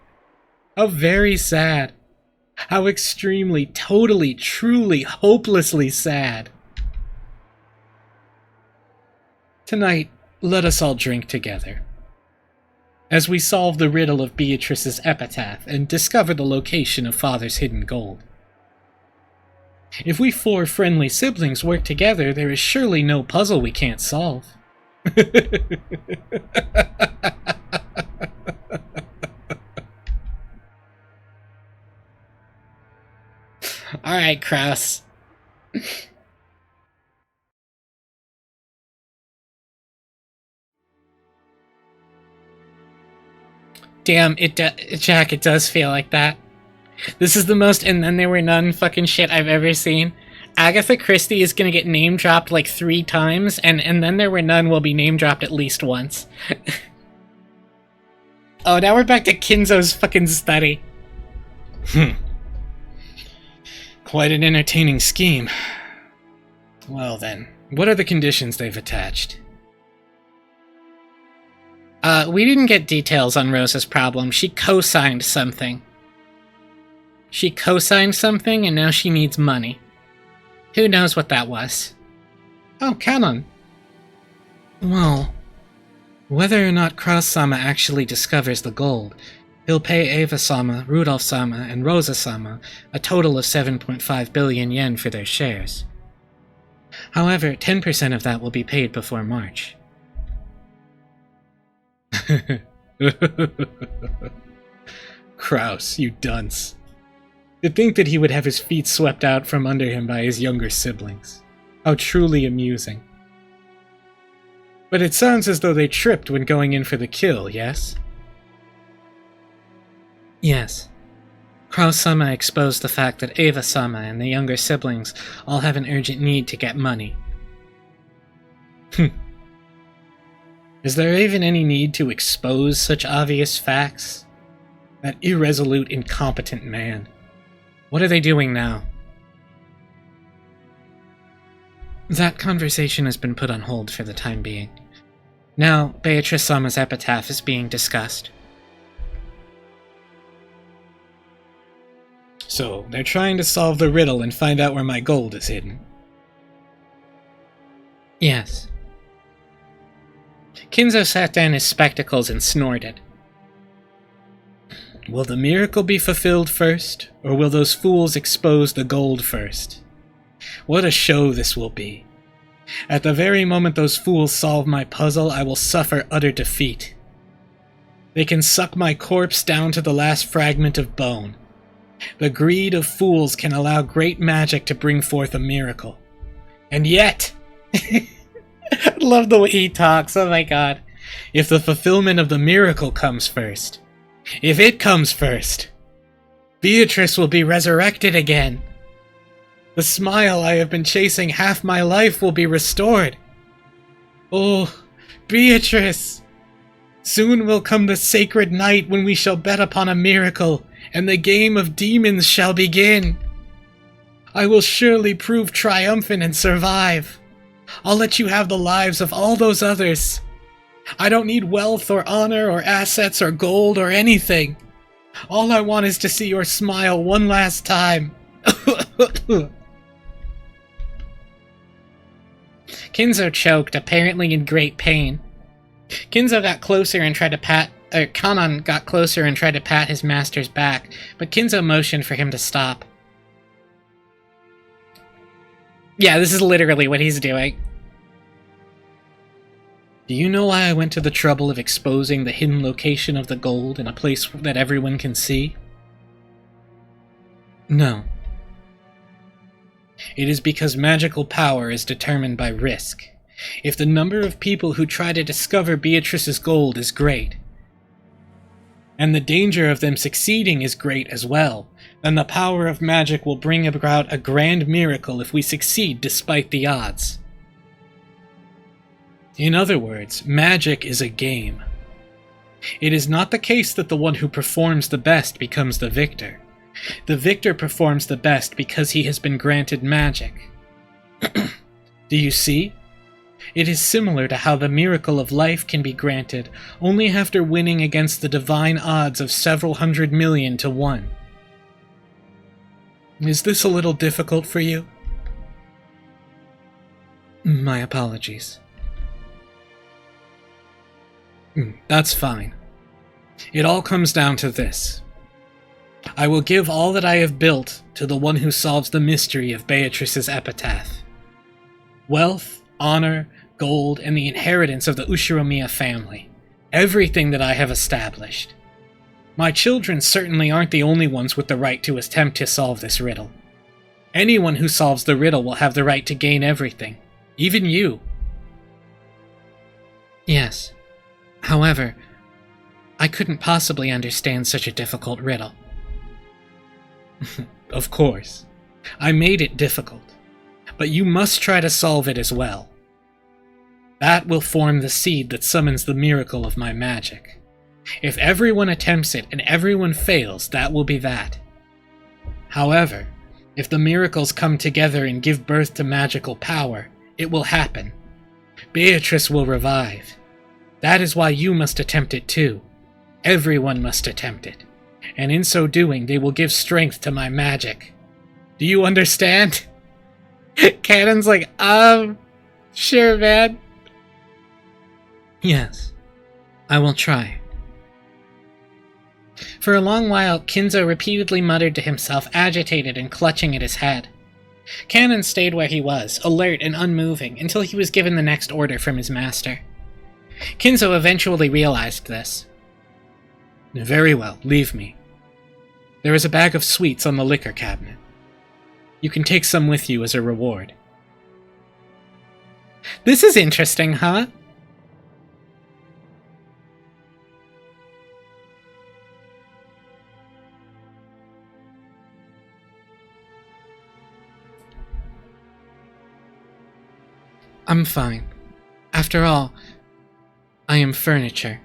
How very sad. How extremely, totally, truly, hopelessly sad. Tonight, let us all drink together, as we solve the riddle of Beatrice's epitaph and discover the location of Father's hidden gold. If we 4 friendly siblings work together, there is surely no puzzle we can't solve. Alright, Kraus. Damn, Jack, it does feel like that. This is the most "and then there were none" fucking shit I've ever seen. Agatha Christie is gonna get name dropped like 3 times, and then there were none will be name dropped at least once. Oh, now we're back to Kinzo's fucking study. Quite an entertaining scheme. Well then, what are the conditions they've attached? We didn't get details on Rosa's problem. She co-signed something. She co-signed something, and now she needs money. Who knows what that was? Oh, Canon. Well, whether or not Cross-sama actually discovers the gold, he'll pay Eva-sama, Rudolph-sama, and Rosa-sama a total of 7.5 billion yen for their shares. However, 10% of that will be paid before March. Kraus, you dunce. To think that he would have his feet swept out from under him by his younger siblings. How truly amusing. But it sounds as though they tripped when going in for the kill, yes? Yes. Kraus-sama exposed the fact that Eva-sama and the younger siblings all have an urgent need to get money. Is there even any need to expose such obvious facts? That irresolute, incompetent man. What are they doing now? That conversation has been put on hold for the time being. Now, Beatrice-sama's epitaph is being discussed. So, they're trying to solve the riddle and find out where my gold is hidden. Yes. Kinzo sat down his spectacles and snorted. Will the miracle be fulfilled first, or will those fools expose the gold first? What a show this will be. At the very moment those fools solve my puzzle, I will suffer utter defeat. They can suck my corpse down to the last fragment of bone. The greed of fools can allow great magic to bring forth a miracle. And yet... I love the way he talks, oh my god. If the fulfillment of the miracle comes first, if it comes first, Beatrice will be resurrected again. The smile I have been chasing half my life will be restored. Oh, Beatrice! Soon will come the sacred night when we shall bet upon a miracle, and the game of demons shall begin. I will surely prove triumphant and survive. I'll let you have the lives of all those others. I don't need wealth or honor or assets or gold or anything. All I want is to see your smile one last time. Kinzo choked, apparently in great pain. Kinzo got closer and tried to Kanon got closer and tried to pat his master's back, but Kinzo motioned for him to stop. Yeah, this is literally what he's doing. Do you know why I went to the trouble of exposing the hidden location of the gold in a place that everyone can see? No. It is because magical power is determined by risk. If the number of people who try to discover Beatrice's gold is great, and the danger of them succeeding is great as well, then the power of magic will bring about a grand miracle if we succeed despite the odds. In other words, magic is a game. It is not the case that the one who performs the best becomes the victor. The victor performs the best because he has been granted magic. Do you see? It is similar to how the miracle of life can be granted only after winning against the divine odds of several 100 million to 1. Is this a little difficult for you? My apologies. That's fine. It all comes down to this. I will give all that I have built to the one who solves the mystery of Beatrice's epitaph. Wealth, honor, gold, and the inheritance of the Ushiromiya family. Everything that I have established. My children certainly aren't the only ones with the right to attempt to solve this riddle. Anyone who solves the riddle will have the right to gain everything. Even you. Yes. However, I couldn't possibly understand such a difficult riddle. Of course. I made it difficult. But you must try to solve it as well. That will form the seed that summons the miracle of my magic. If everyone attempts it and everyone fails, that will be that. However, if the miracles come together and give birth to magical power, it will happen. Beatrice will revive. That is why you must attempt it too. Everyone must attempt it. And in so doing, they will give strength to my magic. Do you understand? Canon's like, sure, man. Yes, I will try. For a long while, Kinzo repeatedly muttered to himself, agitated and clutching at his head. Canon stayed where he was, alert and unmoving, until he was given the next order from his master. Kinzo eventually realized this. Very well, leave me. There is a bag of sweets on the liquor cabinet. You can take some with you as a reward. This is interesting, huh? I'm fine. After all, I am furniture.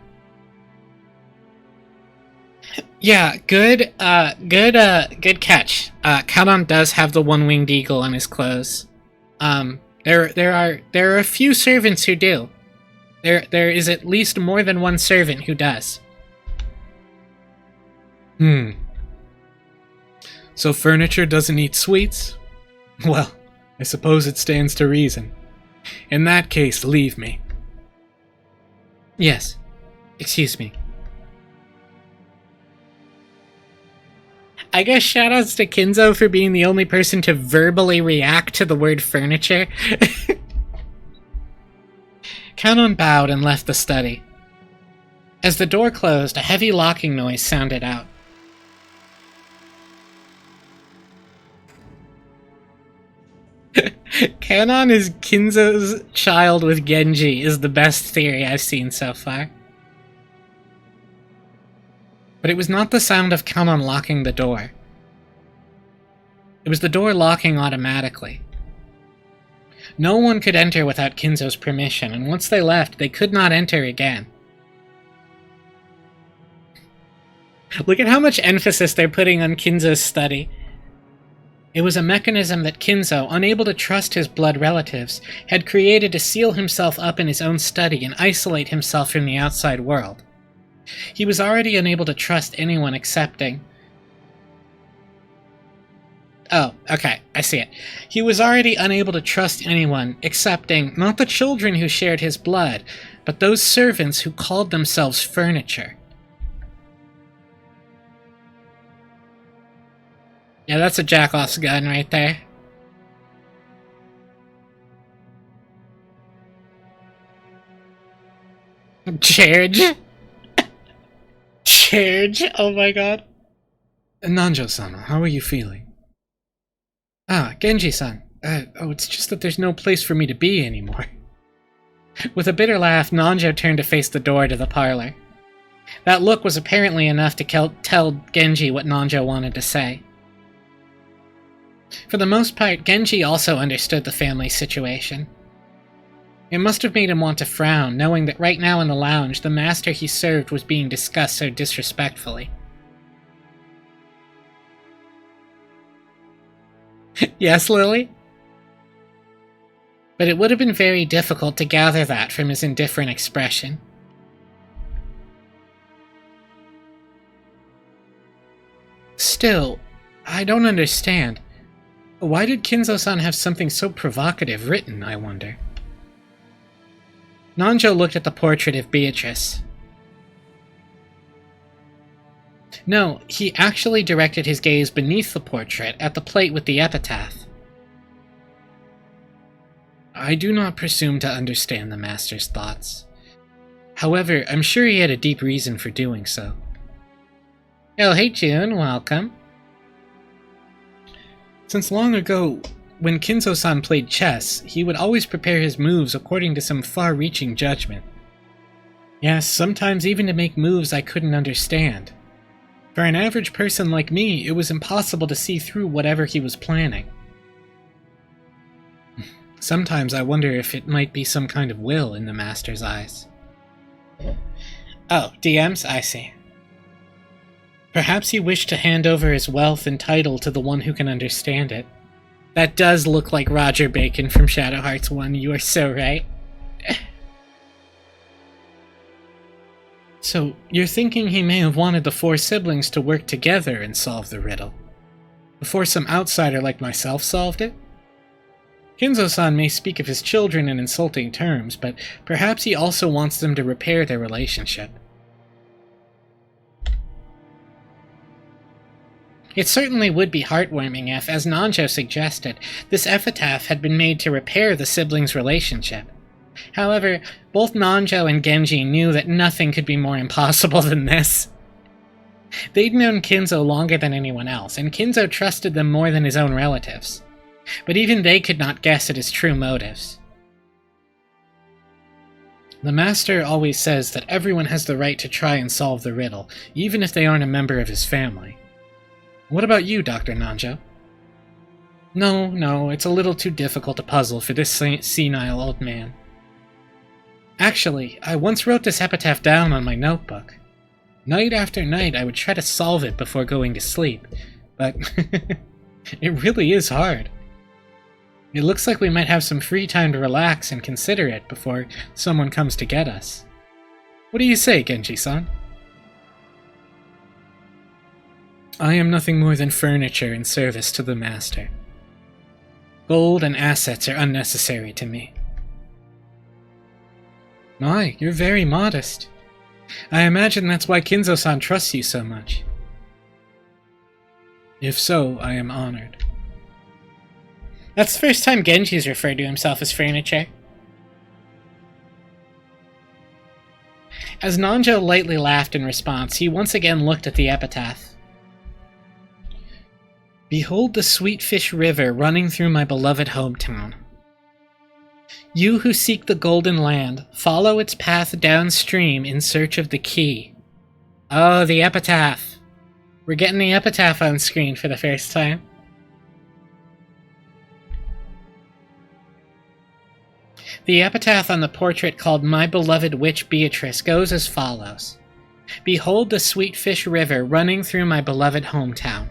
Yeah, good catch. Kanon does have the one-winged eagle on his clothes. There are a few servants who do. There is at least more than one servant who does. So furniture doesn't eat sweets? Well, I suppose it stands to reason. In that case, leave me. Yes. Excuse me. I guess shoutouts to Kinzo for being the only person to verbally react to the word furniture. Kanon bowed and left the study. As the door closed, a heavy locking noise sounded out. Kanon is Kinzo's child with Genji is the best theory I've seen so far. But it was not the sound of Kanon locking the door. It was the door locking automatically. No one could enter without Kinzo's permission, and once they left, they could not enter again. Look at how much emphasis they're putting on Kinzo's study. It was a mechanism that Kinzo, unable to trust his blood relatives, had created to seal himself up in his own study and isolate himself from the outside world. He was already unable to trust anyone excepting... Oh, okay, I see it. He was already unable to trust anyone excepting not the children who shared his blood, but those servants who called themselves furniture. Yeah, that's a jack-off's gun right there. Charge? Charge? Oh my god. Nanjo-sama, how are you feeling? Ah, Genji-san. It's just that there's no place for me to be anymore. With a bitter laugh, Nanjo turned to face the door to the parlor. That look was apparently enough to tell Genji what Nanjo wanted to say. For the most part, Genji also understood the family's situation. It must have made him want to frown, knowing that right now in the lounge, the master he served was being discussed so disrespectfully. Yes, Lily? But it would have been very difficult to gather that from his indifferent expression. Still, I don't understand. Why did Kinzo-san have something so provocative written, I wonder? Nanjo looked at the portrait of Beatrice. No, he actually directed his gaze beneath the portrait at the plate with the epitaph. I do not presume to understand the master's thoughts. However, I'm sure he had a deep reason for doing so. Oh, hey June, welcome. Since long ago, when Kinzo-san played chess, he would always prepare his moves according to some far-reaching judgment. Yes, sometimes even to make moves I couldn't understand. For an average person like me, it was impossible to see through whatever he was planning. Sometimes I wonder if it might be some kind of will in the master's eyes. Oh, DMs? I see. Perhaps he wished to hand over his wealth and title to the one who can understand it. That does look like Roger Bacon from Shadow Hearts 1, you are so right. So, you're thinking he may have wanted the four siblings to work together and solve the riddle, before some outsider like myself solved it? Kinzo-san may speak of his children in insulting terms, but perhaps he also wants them to repair their relationship. It certainly would be heartwarming if, as Nanjo suggested, this epitaph had been made to repair the siblings' relationship. However, both Nanjo and Genji knew that nothing could be more impossible than this. They'd known Kinzo longer than anyone else, and Kinzo trusted them more than his own relatives. But even they could not guess at his true motives. The master always says that everyone has the right to try and solve the riddle, even if they aren't a member of his family. What about you, Dr. Nanjo? No, it's a little too difficult a puzzle for this senile old man. Actually, I once wrote this epitaph down on my notebook. Night after night, I would try to solve it before going to sleep, but it really is hard. It looks like we might have some free time to relax and consider it before someone comes to get us. What do you say, Genji-san? I am nothing more than furniture in service to the master. Gold and assets are unnecessary to me. My, you're very modest. I imagine that's why Kinzo-san trusts you so much. If so, I am honored. That's the first time Genji's referred to himself as furniture. As Nanjo lightly laughed in response, he once again looked at the epitaph. Behold the sweet fish river running through my beloved hometown. You who seek the golden land, follow its path downstream in search of the key. Oh, the epitaph. We're getting the epitaph on screen for the first time. The epitaph on the portrait called My Beloved Witch Beatrice goes as follows. Behold the sweet fish river running through my beloved hometown.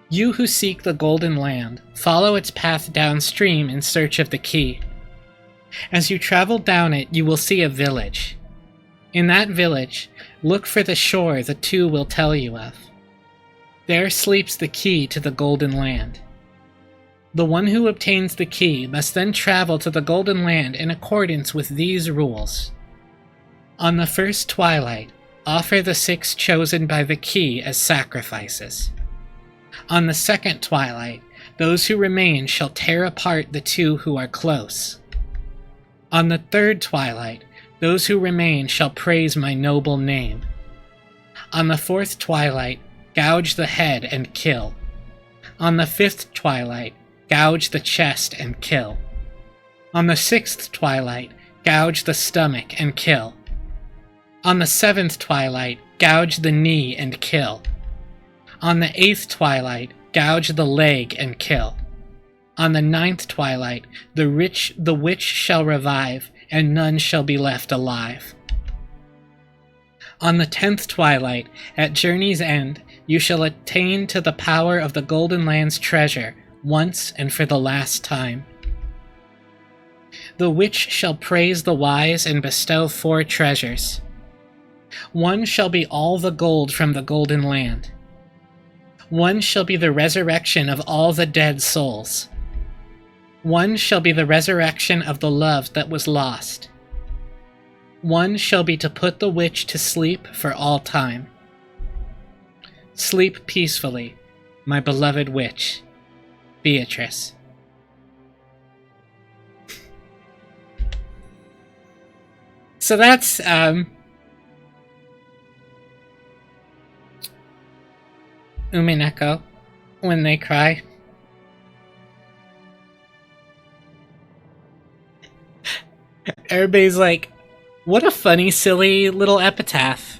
You who seek the golden land, follow its path downstream in search of the key. As you travel down it, you will see a village. In that village, look for the shore the two will tell you of. There sleeps the key to the golden land. The one who obtains the key must then travel to the golden land in accordance with these rules. On the first twilight, offer the 6 chosen by the key as sacrifices. On the second twilight, those who remain shall tear apart the 2 who are close. On the third twilight, those who remain shall praise my noble name. On the fourth twilight, gouge the head and kill. On the 5th twilight, gouge the chest and kill. On the 6th twilight, gouge the stomach and kill. On the 7th twilight, gouge the knee and kill. On the 8th twilight, gouge the leg and kill. On the 9th twilight, the witch shall revive, and none shall be left alive. On the 10th twilight, at journey's end, you shall attain to the power of the Golden Land's treasure, once and for the last time. The witch shall praise the wise and bestow 4 treasures. One shall be all the gold from the Golden Land. One shall be the resurrection of all the dead souls. One shall be the resurrection of the love that was lost. One shall be to put the witch to sleep for all time. Sleep peacefully, my beloved witch, Beatrice. So that's Umineko when they cry. Everybody's like, what a funny, silly little epitaph.